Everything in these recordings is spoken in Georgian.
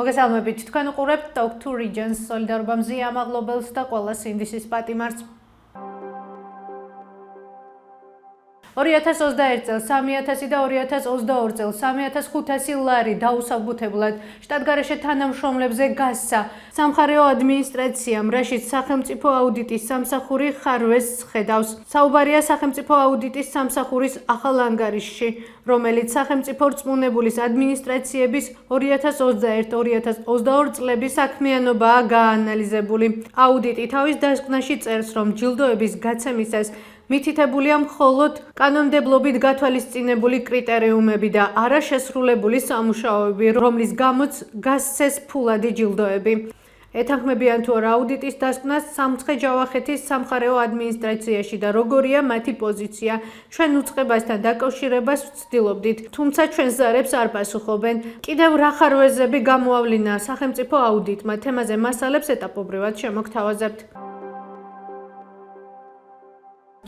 მოგესალმებით, თქვენ უყურებთ Talk to Regions სოლიდარობა მზია ამაღლობელს და ყველა სინდისის პატიმარს. 2021 წელს 3000 და 2022 წელს 3500 ლარი დაუსაბუთებლად შტატგარეშე თანამშრომლებზე გასცა სამხარეო ადმინისტრაციამ, რაშიც სახელმწიფო აუდიტის სამსახური ხარვეს ხედავს. საუბარია სახელმწიფო აუდიტის სამსახურის ახალ ანგარიშში, რომელიც სახელმწიფო რწმუნებულის ადმინისტრაციების 2021-2022 წლების საქმიანობაა გაანალიზებული. აუდიტი თავის დასკვნაში წერს, რომ ჯილდოების გაცემისას მითითებულია მხოლოდ კანონმდებლობით გათვალისწინებული კრიტერიუმები და არა შესრულებული სამუშაოები, რომლის გამოც გასცეს ფულადი ჯილდოები. ეთანხმებიან თუ არა აუდიტის დასკვნას სამცხე-ჯავახეთის სამხარეო ადმინისტრაციაში და როგორია მათი პოზიცია. ჩვენ უწყებასთან დაკავშირებას ვცდილობდით, თუმცა ჩვენს ზარებს არ პასუხობენ. კიდევ რა ხარვეზები გამოავლინა სახელმწიფო აუდიტმა, თემაზე მასალებს ეტაპობრივად შემოგთავაზებთ.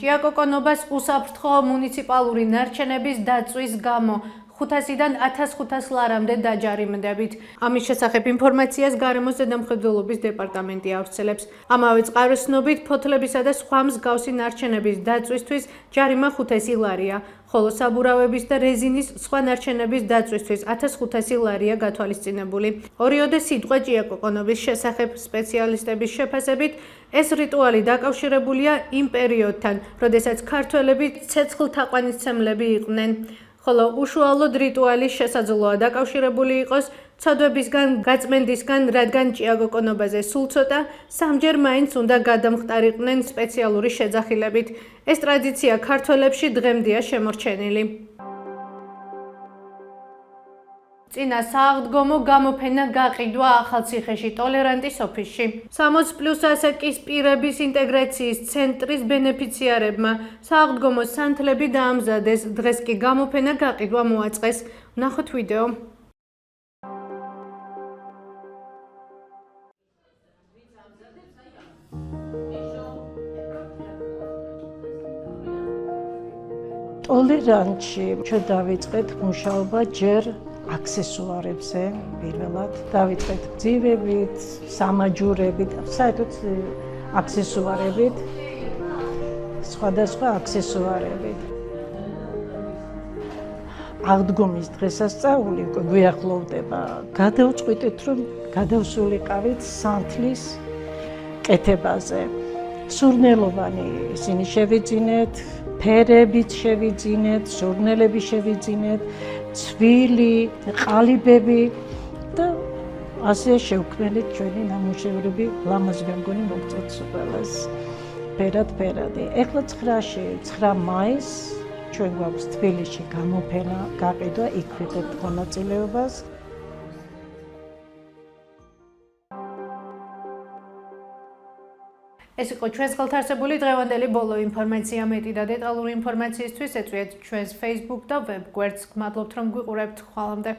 ჭიაკოკონობას უსაფრთხო მუნიციპალური ნარჩენების დაწვის გამო 500-დან 1500 ლარამდე დაჯარიმდებით. ამის შესახებ ინფორმაციას გარემოს ზედამხედველობის დეპარტამენტი ავრცელებს. ამავე წყაროს ცნობით, ფოთლებისა და სხვა მსგავსი ნარჩენების დაწვისთვის ჯარიმა 500 ლარია, ხოლო საბურავების და რეზინის სხვა ნარჩენების დაწვისთვის 1500 ლარია გათვალისწინებული. ორიოდე სიტყვა ჭიაკოკონობის შესახებ სპეციალისტების შეფასებით, ეს რიტუალი დაკავშირებულია იმ პერიოდთან, როდესაც ქართველები ცეცხლთაყვანისმცემლები იყვნენ. ხოლო უშუალოდ რიტუალის შესაძლოა დაკავშირებული იყოს ცოდვებისგან გაწმენდისგან, რადგან ჭიაკოკონობაზე სულ ცოტა სამჯერ მაინც უნდა გადამხტარიყვნენ სპეციალური შეძახილებით. ეს ტრადიცია ქართველებში დღემდეა შემორჩენილი. წინა სააღდგომო გამოფენა გაყიდვა ახალციხეში ტოლერანტის ოფისში. 60+ ასაკის პირების ინტეგრაციის ცენტრის ბენეფიციარებმა სააღდგომო სანთლები დაამზადეს, დღეს კი გამოფენა გაყიდვა მოაწყეს. ვნახოთ ვიდეო. ტოლერანტში ჩვენ დავიწყეთ მუშაობა ჯერ აქსესუარებზე, პირველად დავიწყეთ გძივებით, სამაჯურებით, საერთოდ აქსესუარებით, სხვადასხვა აქსესუარებით. აღდგომის დღესასწაული გვიახლოვდება. გადავწყვიტეთ, რომ გადავსულიყავით სანთლის კეთებაზე. სურნელოვანი ისინი შევიძინეთ, ფერებით შევიძინეთ, სურნელები შევიძინეთ, ცვილი, ყალიბები და ასე შევქმნით ჩვენი ნამუშევრები. ლამაზი მე მგონი მოგწონთ ყველას. ფერად-ფერადი. ეხლა 9 მაისს ჩვენ გვაქვს თბილისში გამოფენა გაყიდვა, იქ ვიღებთ მონაწილეობას. ეს იყო ჩვენს ხელთარსებული დღევანდელი ბოლო ინფორმაცია. მეტი და დეტალური ინფორმაციისთვის ეწვიეთ ჩვენს Facebook და web გვერდს. გმადლობთ რომ გვიყურებთ. ხვალამდე.